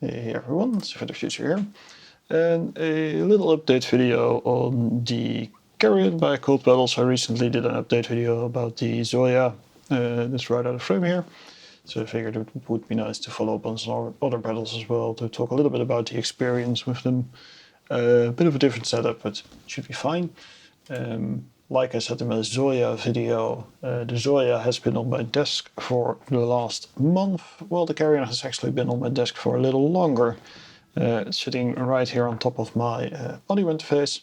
Hey everyone, it's for the future here, and a little update video on the Carrion by Occvlt Pedals. I recently did an update video about the Zoya, that's right out of frame here, so I figured it would be nice to follow up on some other pedals as well, to talk a little bit about the experience with them. A bit of a different setup, but it should be fine. Like I said in my Zoya video, the Zoya has been on my desk for the last month. Well, the Carrion has actually been on my desk for a little longer, sitting right here on top of my audio interface,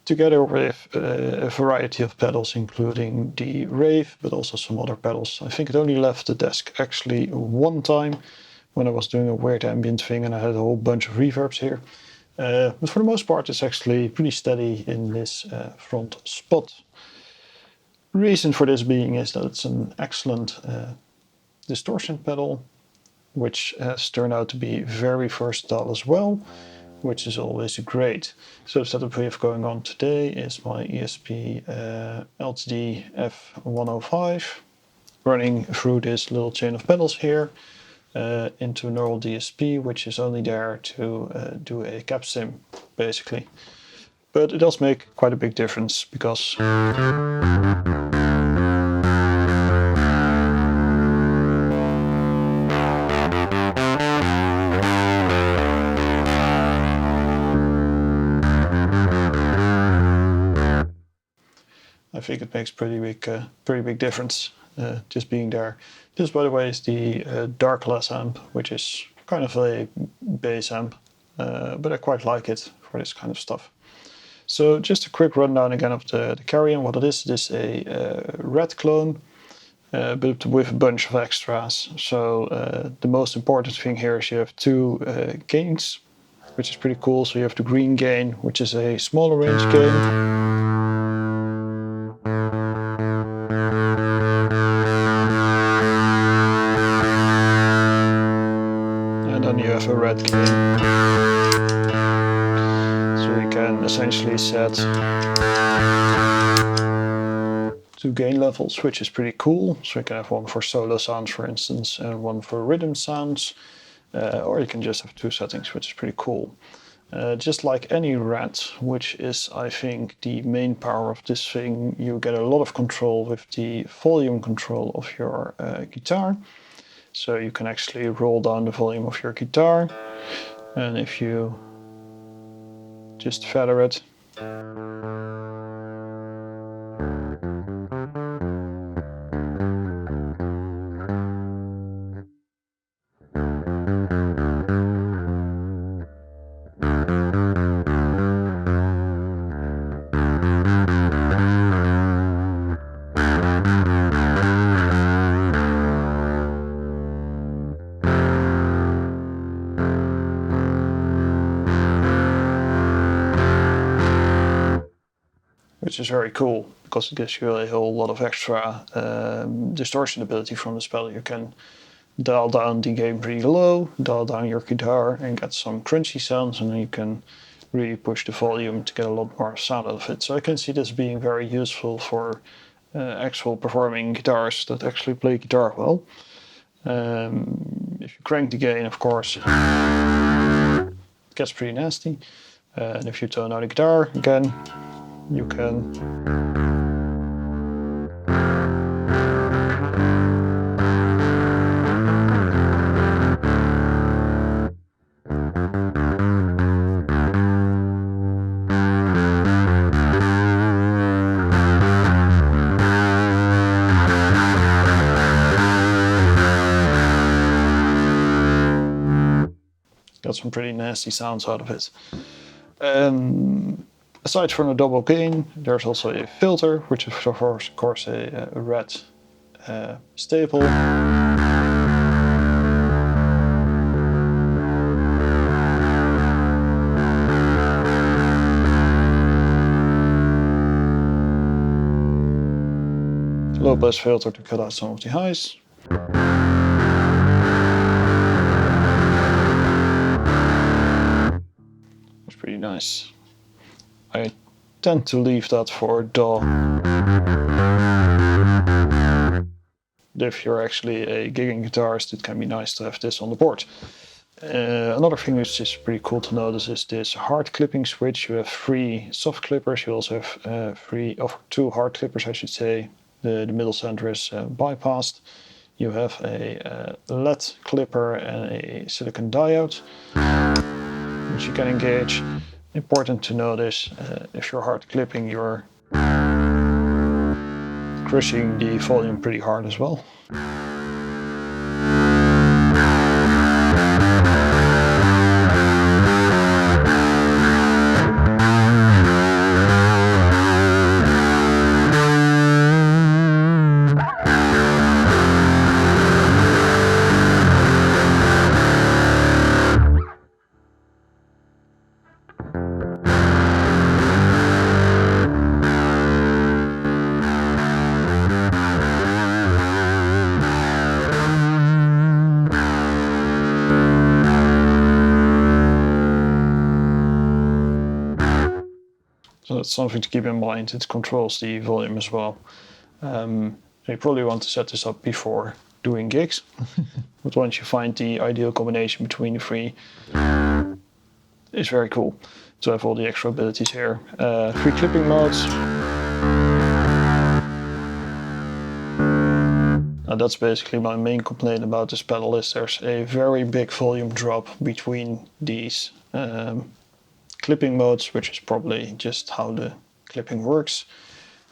together with a variety of pedals, including the Rave, but also some other pedals. I think it only left the desk actually one time when I was doing a weird ambient thing and I had a whole bunch of reverbs here. But for the most part, it's actually pretty steady in this front spot. Reason for this being is that it's an excellent distortion pedal, which has turned out to be very versatile as well, which is always great. So the setup we have going on today is my ESP LTD F105 running through this little chain of pedals here. Into a neural DSP, which is only there to do a cap sim, basically. But it does make quite a big difference, because I think it makes pretty big difference, just being there. This, by the way, is the Darkless amp, which is kind of a bass amp, but I quite like it for this kind of stuff. So just a quick rundown again of the Carrion. What it is a red clone, but with a bunch of extras. So the most important thing here is you have two gains, which is pretty cool. So you have the green gain, which is a smaller range gain. You have a red gain, so you can essentially set two gain levels, which is pretty cool. So you can have one for solo sounds, for instance, and one for rhythm sounds, or you can just have two settings, which is pretty cool. Just like any red, which is, I think, the main power of this thing, you get a lot of control with the volume control of your guitar. So you can actually roll down the volume of your guitar, and if you just feather it, which is very cool, because it gives you a whole lot of extra distortion ability from this pedal. You can dial down the gain pretty low, dial down your guitar and get some crunchy sounds, and then you can really push the volume to get a lot more sound out of it. So I can see this being very useful for actual performing guitars that actually play guitar well. If you crank the gain, of course, it gets pretty nasty. And if you tone out the guitar again, you can get some pretty nasty sounds out of it. Aside from the double gain, there's also a filter, which is of course a red staple. Low pass filter to cut out some of the highs. That's pretty nice. I tend to leave that for DAW. If you're actually a gigging guitarist, it can be nice to have this on the board. Another thing which is pretty cool to notice is this hard clipping switch. You have 3 soft clippers, you also have 2 hard clippers, I should say. The middle center is bypassed. You have a LED clipper and a silicon diode, which you can engage. Important to notice, if you're hard clipping, you're crushing the volume pretty hard as well. So that's something to keep in mind. It controls the volume as well. So you probably want to set this up before doing gigs. But once you find the ideal combination between the 3, it's very cool to have all the extra abilities here. 3 clipping modes. Now that's basically my main complaint about this pedal, is there's a very big volume drop between these clipping modes, which is probably just how the clipping works.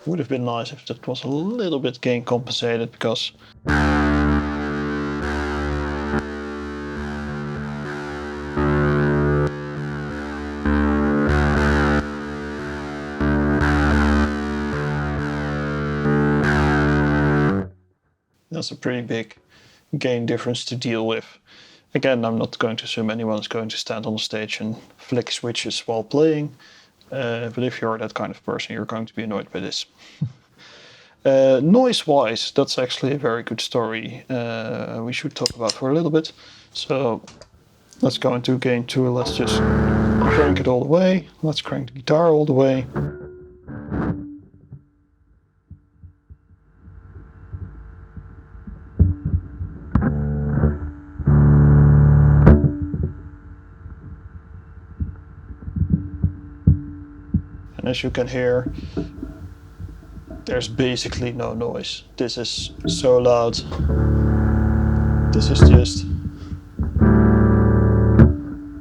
Would have been nice if that was a little bit gain compensated, because that's a pretty big gain difference to deal with. Again, I'm not going to assume anyone is going to stand on the stage and flick switches while playing, but if you're that kind of person, you're going to be annoyed by this. Noise-wise, that's actually a very good story we should talk about for a little bit. So let's go into gain 2, let's just crank it all the way, let's crank the guitar all the way. And as you can hear, there's basically no noise. This is so loud. This is just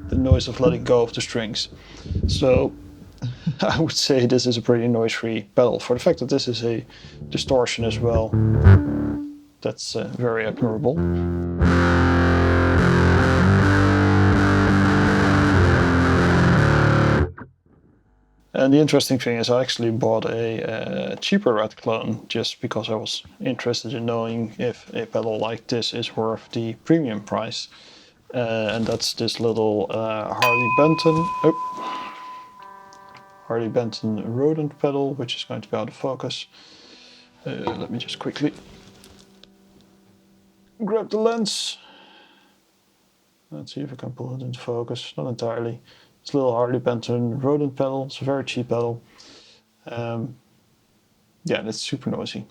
the noise of letting go of the strings. So I would say this is a pretty noise-free pedal. For the fact that this is a distortion as well, that's very admirable. And the interesting thing is I actually bought a cheaper red clone just because I was interested in knowing if a pedal like this is worth the premium price. And that's this little Harley Benton rodent pedal, which is going to be out of focus. Let me just quickly grab the lens. Let's see if I can pull it into focus. Not entirely. It's a little Harley Benton rodent pedal. It's a very cheap pedal. Yeah, and it's super noisy.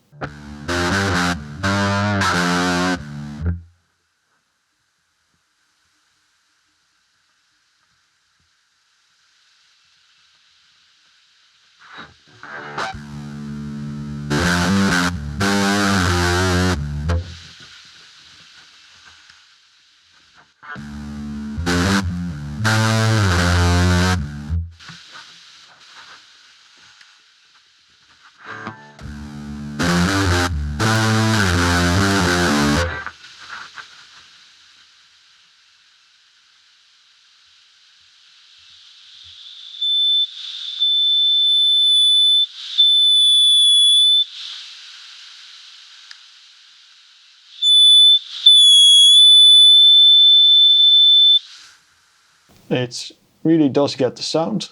It really does get the sound,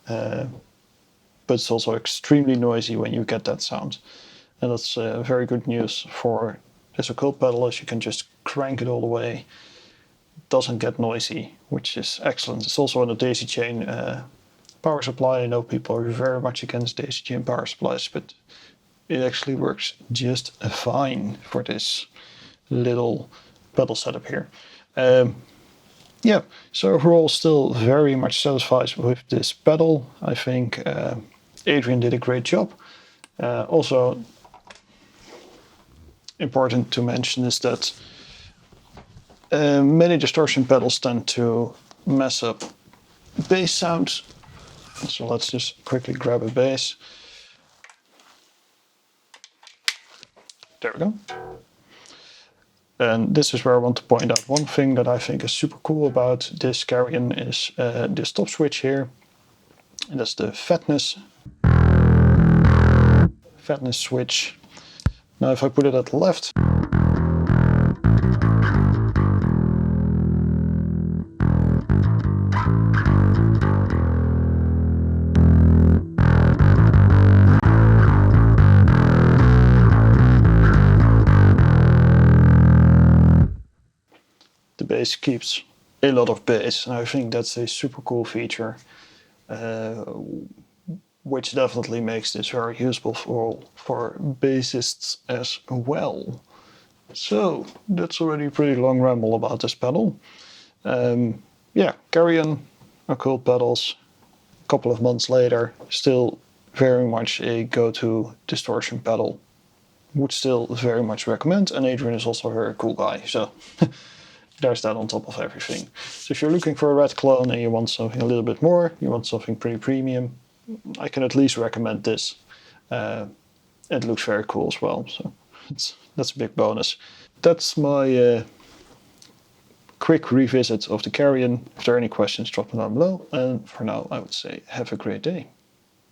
but it's also extremely noisy when you get that sound. And that's very good news for this Occvlt pedal, as you can just crank it all the way. It doesn't get noisy, which is excellent. It's also on a daisy chain power supply. I know people are very much against daisy chain power supplies, but it actually works just fine for this little pedal setup here. yeah, so overall still very much satisfied with this pedal. I think Adrian did a great job. Also important to mention is that many distortion pedals tend to mess up bass sounds. So let's just quickly grab a bass. There we go. And this is where I want to point out one thing that I think is super cool about this Carrion is this stop switch here. And that's the fatness switch. Now if I put it at the left, the bass keeps a lot of bass, and I think that's a super cool feature, which definitely makes this very useful for bassists as well. So that's already a pretty long ramble about this pedal. Yeah, Carrion, Occvlt Pedals, a couple of months later, still very much a go-to distortion pedal. Would still very much recommend, and Adrian is also a very cool guy, so there's that on top of everything. So if you're looking for a red clone and you want something a little bit more, you want something pretty premium, I can at least recommend this. It looks very cool as well, so that's a big bonus. That's my quick revisit of the Carrion. If there are any questions, drop them down below, and for now I would say have a great day.